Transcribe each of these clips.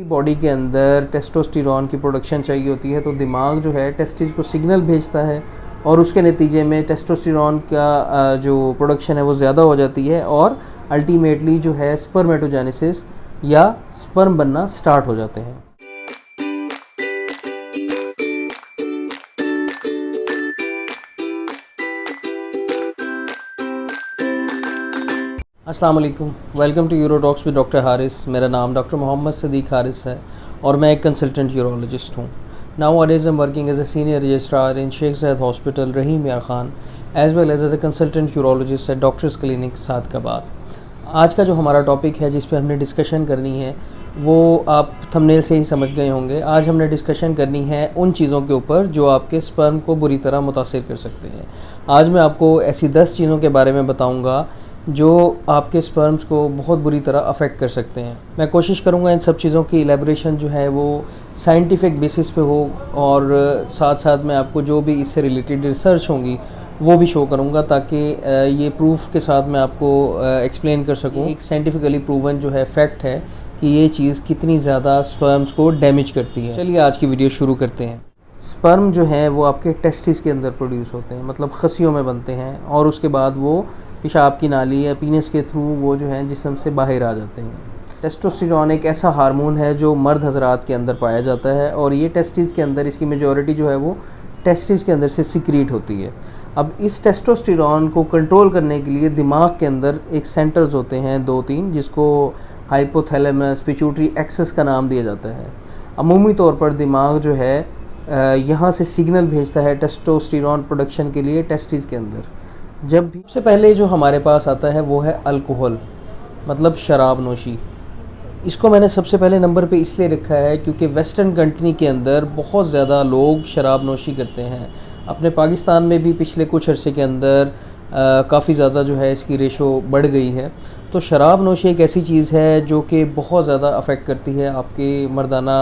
Body के अंदर testosterone की प्रोडक्शन चाहिए होती है, तो दिमाग जो है टेस्टिस को सिग्नल भेजता है और उसके नतीजे में टेस्टोस्टेरोन का जो प्रोडक्शन है वो ज़्यादा हो जाती है और अल्टीमेटली जो है स्पर्मेटोजेनेसिस या स्पर्म बनना स्टार्ट हो जाते हैं। अस्सलाम वालेकुम, welcome to euro talks with doctor Haris. मेरा नाम डॉक्टर मोहम्मद सदीक हारिस है और मैं एक कंसल्टेंट यूरोलॉजिस्ट हूँ। Nowadays I'm working as a senior registrar in Sheikh Zayed Hospital, Rahim Yar Khan, as well as a consultant urologist at Doctors Clinic Sadiqabad. आज का जो हमारा टॉपिक है जिस पे हमने डिस्कशन करनी है वो आप थंबनेल से ही समझ गए होंगे। आज हमने डिस्कशन करनी है उन चीज़ों के ऊपर जो आपके स्पर्म को बुरी तरह मुतासिर कर सकते हैं। आज मैं आपको ऐसी 10 चीज़ों के बारे में बताऊँगा जो आपके स्पर्म्स को बहुत बुरी तरह अफेक्ट कर सकते हैं। मैं कोशिश करूंगा इन सब चीज़ों की एलेबोरेशन जो है वो साइंटिफिक बेसिस पे हो और साथ साथ मैं आपको जो भी इससे रिलेटेड रिसर्च होंगी वो भी शो करूंगा ताकि ये प्रूफ के साथ मैं आपको एक्सप्लेन कर सकूं। एक साइंटिफिकली प्रूवन जो है फैक्ट है कि ये चीज़ कितनी ज़्यादा स्पर्म्स को डैमेज करती है। चलिए आज की वीडियो शुरू करते हैं। स्पर्म जो है वो आपके टेस्टिस के अंदर प्रोड्यूस होते हैं, मतलब खसियों में बनते हैं और उसके बाद वो पेशाब की नाली या पीनस के थ्रू वो जो है जिस्म से बाहर आ जाते हैं। टेस्टोस्टेरोन एक ऐसा हार्मोन है जो मर्द हजरात के अंदर पाया जाता है और ये टेस्टिस के अंदर इसकी मेजॉरिटी जो है वो टेस्टिस के अंदर से सिक्रीट होती है। अब इस टेस्टोस्टेरोन को कंट्रोल करने के लिए दिमाग के अंदर एक सेंटर्स होते हैं 2-3, जिसको हाइपोथैलेमस पिट्यूटरी एक्सिस का नाम दिया जाता है। अमूमी तौर पर दिमाग जो है यहाँ से सिग्नल भेजता है टेस्टोस्टेरोन प्रोडक्शन के लिए टेस्टिस के अंदर। जब भी सबसे पहले जो हमारे पास आता है वो है अल्कोहल, मतलब शराब नोशी। इसको मैंने सबसे पहले नंबर पे इसलिए रखा है क्योंकि वेस्टर्न कंट्री के अंदर बहुत ज़्यादा लोग शराब नोशी करते हैं। अपने पाकिस्तान में भी पिछले कुछ अरसे के अंदर काफ़ी ज़्यादा जो है इसकी रेशो बढ़ गई है। तो शराब नोशी एक ऐसी चीज़ है जो कि बहुत ज़्यादा अफेक्ट करती है आपके मर्दाना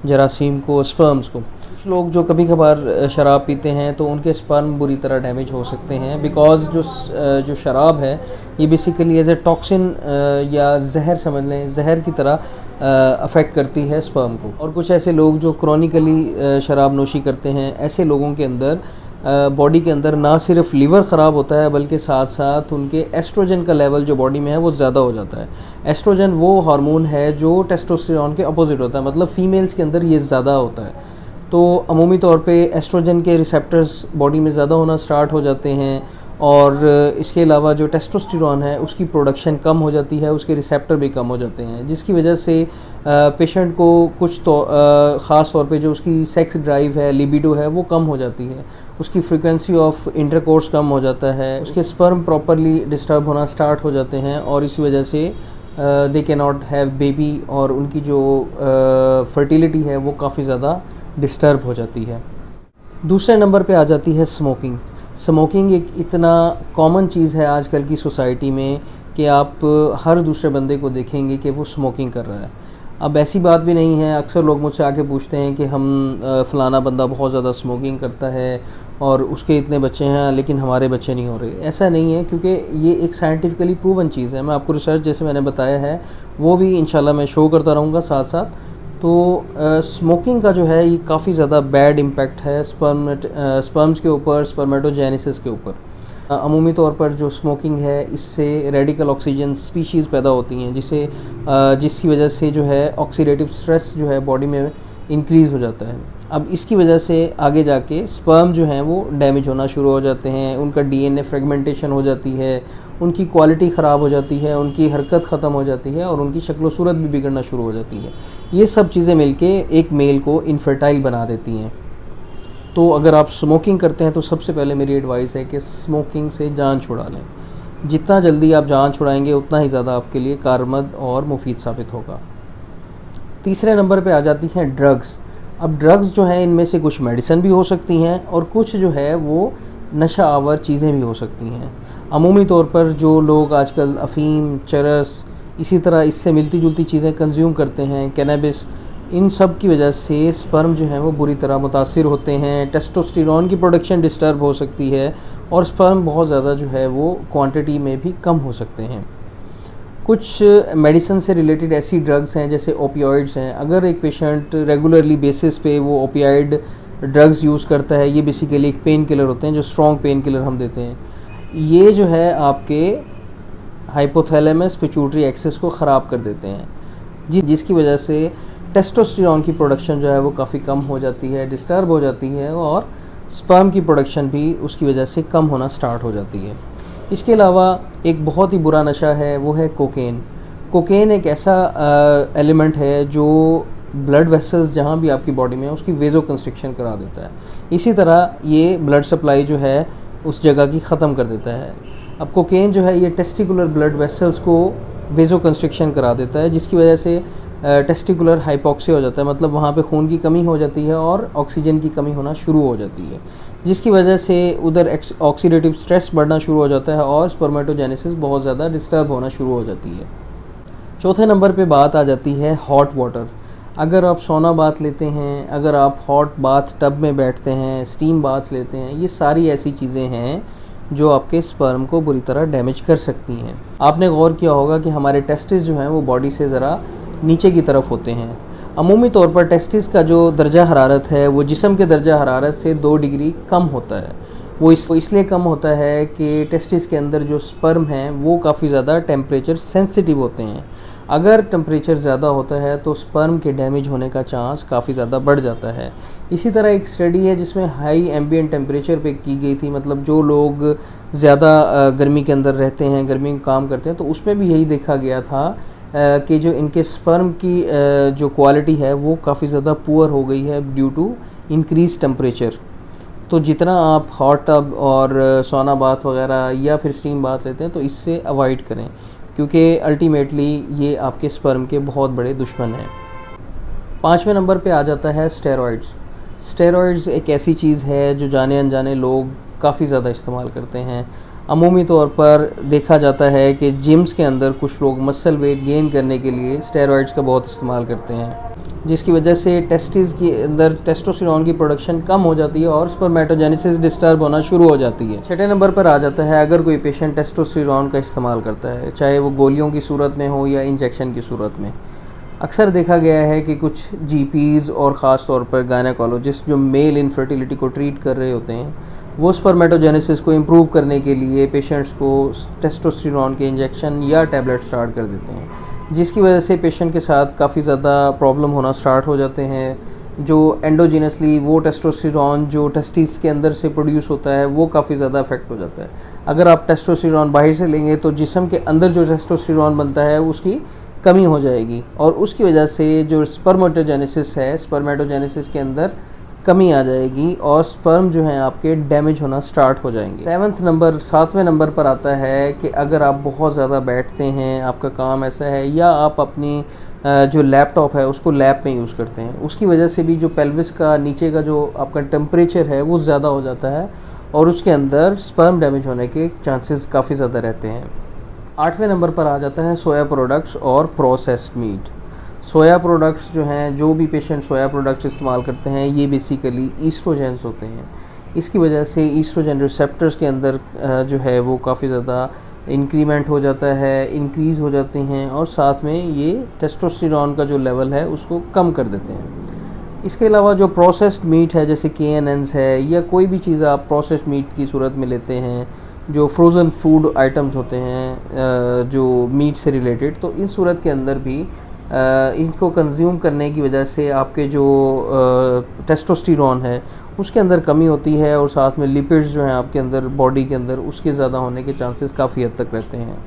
जरासीम को, स्पर्म्स को। कुछ लोग जो कभी कभार शराब पीते हैं तो उनके स्पर्म बुरी तरह डैमेज हो सकते हैं बिकॉज़ जो शराब है ये बेसिकली एज ए टॉक्सिन या जहर समझ लें, जहर की तरह अफेक्ट करती है स्पर्म को। और कुछ ऐसे लोग जो क्रॉनिकली शराब नोशी करते हैं, ऐसे लोगों के अंदर बॉडी के अंदर ना सिर्फ लीवर ख़राब होता है बल्कि साथ साथ उनके एस्ट्रोजन का लेवल जो बॉडी में है वो ज़्यादा हो जाता है। एस्ट्रोजन वो हार्मोन है जो टेस्टोस्टेरोन के अपोजिट होता है, मतलब फीमेल्स के अंदर ये ज़्यादा होता है। तो अमूमी तौर पे एस्ट्रोजन के रिसेप्टर्स बॉडी में ज़्यादा होना स्टार्ट हो जाते हैं और इसके अलावा जो टेस्टोस्टेरोन है उसकी प्रोडक्शन कम हो जाती है, उसके रिसेप्टर भी कम हो जाते हैं, जिसकी वजह से पेशेंट को कुछ तो ख़ास तौर पे जो उसकी सेक्स ड्राइव है, लिबिडो है, वो कम हो जाती है, उसकी फ्रीक्वेंसी ऑफ इंटरकोर्स कम हो जाता है, उसके स्पर्म प्रॉपरली डिस्टर्ब होना स्टार्ट हो जाते हैं और इसी वजह से they can not have baby और उनकी जो फर्टिलिटी है वो काफ़ी ज़्यादा डिस्टर्ब हो जाती है। दूसरे नंबर पे आ जाती है स्मोकिंग। स्मोकिंग एक इतना कॉमन चीज़ है आजकल की सोसाइटी में कि आप हर दूसरे बंदे को देखेंगे कि वो स्मोकिंग कर रहा है। अब ऐसी बात भी नहीं है, अक्सर लोग मुझसे आके पूछते हैं कि हम फ़लाना बंदा बहुत ज़्यादा स्मोकिंग करता है और उसके इतने बच्चे हैं लेकिन हमारे बच्चे नहीं हो रहे। ऐसा नहीं है क्योंकि ये एक साइंटिफिकली प्रूवन चीज़ है। मैं आपको रिसर्च जैसे मैंने बताया है वो भी इंशाल्लाह मैं शो करता रहूँगा साथ साथ। तो स्मोकिंग का जो है ये काफ़ी ज़्यादा बैड इम्पैक्ट है स्पर्म्स के ऊपर, स्पर्मेटोजेनेसिस के ऊपर। अमूमी तौर पर जो स्मोकिंग है इससे रेडिकल ऑक्सीजन स्पीशीज़ पैदा होती हैं जिसकी वजह से जो है ऑक्सीडेटिव स्ट्रेस जो है बॉडी में इंक्रीज़ हो जाता है। अब इसकी वजह से आगे जाके स्पर्म जो हैं वो डैमेज होना शुरू हो जाते हैं, उनका डीएनए फ्रेगमेंटेशन हो जाती है, उनकी क्वालिटी ख़राब हो जाती है, उनकी हरकत ख़त्म हो जाती है और उनकी शक्ल सूरत भी बिगड़ना शुरू हो जाती है। ये सब चीज़ें मिलके एक मेल को इनफर्टाइल बना देती हैं। तो अगर आप स्मोकिंग करते हैं तो सबसे पहले मेरी एडवाइस है कि स्मोकिंग से जान छुड़ा लें। जितना जल्दी आप जान छुड़ाएंगे उतना ही ज़्यादा आपके लिए कारगर और मुफीद साबित होगा। तीसरे नंबर पे आ जाती हैं ड्रग्स। अब ड्रग्स जो हैं इनमें से कुछ मेडिसिन भी हो सकती हैं और कुछ जो है वो नशा आवर चीज़ें भी हो सकती हैं। अमूमी तौर पर जो लोग आजकल अफ़ीम, चरस, इसी तरह इससे मिलती जुलती चीज़ें कंज्यूम करते हैं, कैनबिस, इन सब की वजह से स्पर्म जो हैं वो बुरी तरह मुतासिर होते हैं। टेस्टोस्टेरोन की प्रोडक्शन डिस्टर्ब हो सकती है और स्पर्म बहुत ज़्यादा जो है वो क्वांटिटी में भी कम हो सकते हैं। कुछ मेडिसिन से रिलेटेड ऐसी ड्रग्स हैं जैसे ओपियोइड्स हैं, अगर एक पेशेंट रेगुलरली बेसिस पे वो ओपियाइड ड्रग्स यूज़ करता है, ये बेसिकली एक पेन किलर होते हैं जो स्ट्रॉन्ग पेन किलर हम देते हैं, ये जो है आपके हाइपोथैलेमस पिट्यूटरी एक्सिस को ख़राब कर देते हैं, जिसकी वजह से टेस्टोस्टेरोन की प्रोडक्शन जो है वो काफ़ी कम हो जाती है, डिस्टर्ब हो जाती है, और स्पर्म की प्रोडक्शन भी उसकी वजह से कम होना स्टार्ट हो जाती है। इसके अलावा एक बहुत ही बुरा नशा है, वो है कोकेन। कोकेन एक ऐसा एलिमेंट है जो ब्लड वेसल्स जहाँ भी आपकी बॉडी में है उसकी वेजो कंस्ट्रिक्शन करा देता है। इसी तरह ये ब्लड सप्लाई जो है उस जगह की ख़त्म कर देता है। अब कोकेन जो है ये टेस्टिकुलर ब्लड वेसल्स को वेजो कंस्ट्रिक्शन करा देता है, जिसकी वजह से टेस्टिकुलर हाइपोक्सिया हो जाता है, मतलब वहाँ पे खून की कमी हो जाती है और ऑक्सीजन की कमी होना शुरू हो जाती है, जिसकी वजह से उधर ऑक्सीडेटिव स्ट्रेस बढ़ना शुरू हो जाता है और स्पर्मेटोजेनेसिस बहुत ज़्यादा डिस्टर्ब होना शुरू हो जाती है। चौथे नंबर पे बात आ जाती है हॉट वाटर। अगर आप सोना बाथ लेते हैं, अगर आप हॉट बाथ टब में बैठते हैं, स्टीम बाथ्स लेते हैं, ये सारी ऐसी चीज़ें हैं जो आपके स्पर्म को बुरी तरह डैमेज कर सकती हैं। आपने गौर किया होगा कि हमारे टेस्टिस जो हैं वो बॉडी से ज़रा नीचे की तरफ होते हैं। अमूमी तौर पर टेस्टिस का जो दर्जा हरारत है वो जिस्म के दर्जा हरारत से 2 डिग्री कम होता है। वो इसलिए कम होता है कि टेस्टिस के अंदर जो स्पर्म हैं वो काफ़ी ज़्यादा टेम्परेचर सेंसिटिव होते हैं। अगर टेम्परेचर ज़्यादा होता है तो स्पर्म के डैमेज होने का चांस काफ़ी ज़्यादा बढ़ जाता है। इसी तरह एक स्टडी है जिसमें हाई एम्बिएंट टेम्परेचर पे की गई थी, मतलब जो लोग ज़्यादा गर्मी के अंदर रहते हैं, गर्मी में काम करते हैं, तो उसमें भी यही देखा गया था कि जो इनके स्पर्म की जो क्वालिटी है वो काफ़ी ज़्यादा पुअर हो गई है ड्यू टू इंक्रीज टेम्परेचर। तो जितना आप हॉट टब और सोना बाथ वगैरह या फिर स्टीम बाथ लेते हैं तो इससे अवॉइड करें, क्योंकि अल्टीमेटली ये आपके स्पर्म के बहुत बड़े दुश्मन हैं। 5वें नंबर पे आ जाता है स्टेरॉइड्स। स्टेरॉइड्स एक ऐसी चीज़ है जो जाने अनजाने लोग काफ़ी ज़्यादा इस्तेमाल करते हैं। अमूमी तौर पर देखा जाता है कि जिम्स के अंदर कुछ लोग मसल वेट गेन करने के लिए स्टेरॉइड्स का बहुत इस्तेमाल करते हैं, जिसकी वजह से टेस्टिस के अंदर टेस्टोस्टेरोन की प्रोडक्शन कम हो जाती है और स्पर्मेटोजेनेसिस डिस्टर्ब होना शुरू हो जाती है। 6ठे नंबर पर आ जाता है अगर कोई पेशेंट टेस्टोस्टेरोन का इस्तेमाल करता है, चाहे वो गोलियों की सूरत में हो या इंजेक्शन की सूरत में। अक्सर देखा गया है कि कुछ जीपीज़ और ख़ास तौर पर गायनेकोलॉजिस्ट जो मेल इनफर्टिलिटी को ट्रीट कर रहे होते हैं, वो स्पर्मेटोजेनेसिस को इम्प्रूव करने के लिए पेशेंट्स को टेस्टोस्टेरोन के इंजेक्शन या टैबलेट स्टार्ट कर देते हैं, जिसकी वजह से पेशेंट के साथ काफ़ी ज़्यादा प्रॉब्लम होना स्टार्ट हो जाते हैं। जो एंडोजीनसली वो टेस्टोस्टेरोन जो टेस्टिस के अंदर से प्रोड्यूस होता है वो काफ़ी ज़्यादा अफेक्ट हो जाता है। अगर आप टेस्टोस्टेरोन बाहर से लेंगे तो जिस्म के अंदर जो टेस्टोस्टेरोन बनता है उसकी कमी हो जाएगी और उसकी वजह से जो स्पर्मेटोजेनेसिस है, स्पर्मेटोजेनेसिस के अंदर कमी आ जाएगी और स्पर्म जो हैं आपके डैमेज होना स्टार्ट हो जाएंगे। 7वें नंबर पर आता है कि अगर आप बहुत ज़्यादा बैठते हैं, आपका काम ऐसा है, या आप अपनी जो लैपटॉप है उसको लैब में यूज़ करते हैं, उसकी वजह से भी जो पेल्विस का नीचे का जो आपका टेम्परेचर है वो ज़्यादा हो जाता है और उसके अंदर स्पर्म डैमेज होने के चांसेस काफ़ी ज़्यादा रहते हैं। 8वें नंबर पर आ जाता है सोया प्रोडक्ट्स और प्रोसेस्ड मीट। सोया प्रोडक्ट्स जो हैं, जो भी पेशेंट सोया प्रोडक्ट्स इस्तेमाल करते हैं, ये बेसिकली ईस्ट्रोजेंस होते हैं। इसकी वजह से ईस्ट्रोजन रिसेप्टर्स के अंदर जो है वो काफ़ी ज़्यादा इंक्रीमेंट हो जाता है, इंक्रीज़ हो जाते हैं और साथ में ये टेस्टोस्टेरोन का जो लेवल है उसको कम कर देते हैं। इसके अलावा जो प्रोसेस्ड मीट है जैसे KNNs है या कोई भी चीज़ आप प्रोसेस्ड मीट की सूरत में लेते हैं, जो फ्रोज़न फूड आइटम्स होते हैं जो मीट से रिलेटेड, तो इस सूरत के अंदर भी इनको कंज्यूम करने की वजह से आपके जो टेस्टोस्टेरोन है उसके अंदर कमी होती है और साथ में लिपिड्स जो हैं आपके अंदर बॉडी के अंदर उसके ज़्यादा होने के चांसेस काफ़ी हद तक रहते हैं।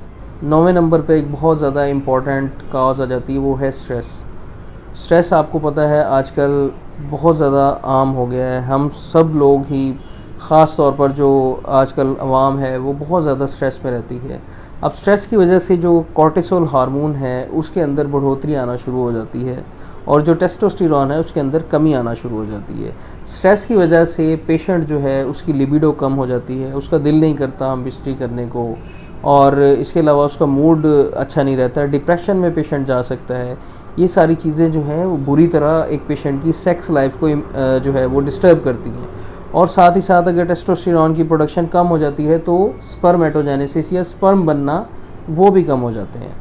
9वें नंबर पे एक बहुत ज़्यादा इम्पॉर्टेंट काज आ जाती है, वो है स्ट्रेस। स्ट्रेस आपको पता है आजकल बहुत ज़्यादा आम हो गया है। हम सब लोग ही, ख़ास तौर पर जो आजकल आवाम है वो बहुत ज़्यादा स्ट्रेस में रहती है। अब स्ट्रेस की वजह से जो कॉर्टिसोल हार्मोन है उसके अंदर बढ़ोतरी आना शुरू हो जाती है और जो टेस्टोस्टेरोन है उसके अंदर कमी आना शुरू हो जाती है। स्ट्रेस की वजह से पेशेंट जो है उसकी लिबिडो कम हो जाती है, उसका दिल नहीं करता हम बिस्तरी करने को, और इसके अलावा उसका मूड अच्छा नहीं रहता, डिप्रेशन में पेशेंट जा सकता है। ये सारी चीज़ें जो हैं वो बुरी तरह एक पेशेंट की सेक्स लाइफ को जो है वो डिस्टर्ब करती हैं। और साथ ही साथ अगर टेस्टोस्टेरोन की प्रोडक्शन कम हो जाती है तो स्पर्मेटोजेनेसिस या स्पर्म बनना वो भी कम हो जाते हैं।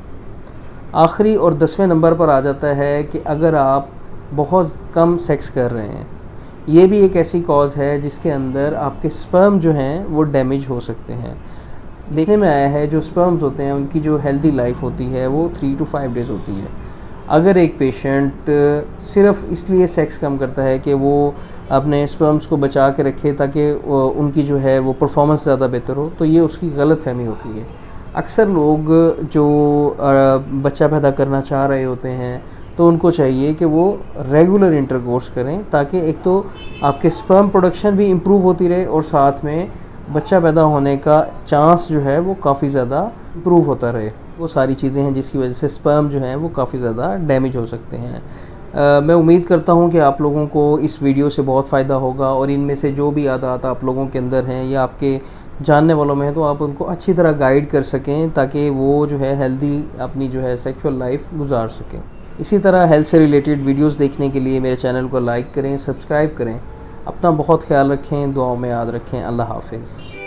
आखिरी और 10वें नंबर पर आ जाता है कि अगर आप बहुत कम सेक्स कर रहे हैं, ये भी एक ऐसी कॉज़ है जिसके अंदर आपके स्पर्म जो हैं वो डैमेज हो सकते हैं। देखने में आया है जो स्पर्म्स होते हैं उनकी जो हेल्दी लाइफ होती है वो 3 to 5 डेज़ होती है। अगर एक पेशेंट सिर्फ़ इसलिए सेक्स कम करता है कि वो अपने स्पर्म्स को बचा के रखे ताकि उनकी जो है वो परफॉर्मेंस ज़्यादा बेहतर हो, तो ये उसकी गलतफ़हमी होती है। अक्सर लोग जो बच्चा पैदा करना चाह रहे होते हैं तो उनको चाहिए कि वो रेगुलर इंटरकोर्स करें, ताकि एक तो आपके स्पर्म प्रोडक्शन भी इम्प्रूव होती रहे और साथ में बच्चा पैदा होने का चांस जो है वो काफ़ी ज़्यादा इम्प्रूव होता रहे। वो सारी चीज़ें हैं जिसकी वजह से स्पर्म जो हैं वो काफ़ी ज़्यादा डैमेज हो सकते हैं। मैं उम्मीद करता हूँ कि आप लोगों को इस वीडियो से बहुत फ़ायदा होगा और इनमें से जो भी आदत आप लोगों के अंदर हैं या आपके जानने वालों में है तो आप उनको अच्छी तरह गाइड कर सकें ताकि वो जो है हेल्दी अपनी जो है सेक्सुअल लाइफ गुजार सकें। इसी तरह हेल्थ से रिलेटेड वीडियोस देखने के लिए मेरे चैनल को लाइक करें, सब्सक्राइब करें। अपना बहुत ख्याल रखें, दुआओं में याद रखें। अल्लाह हाफ़िज़।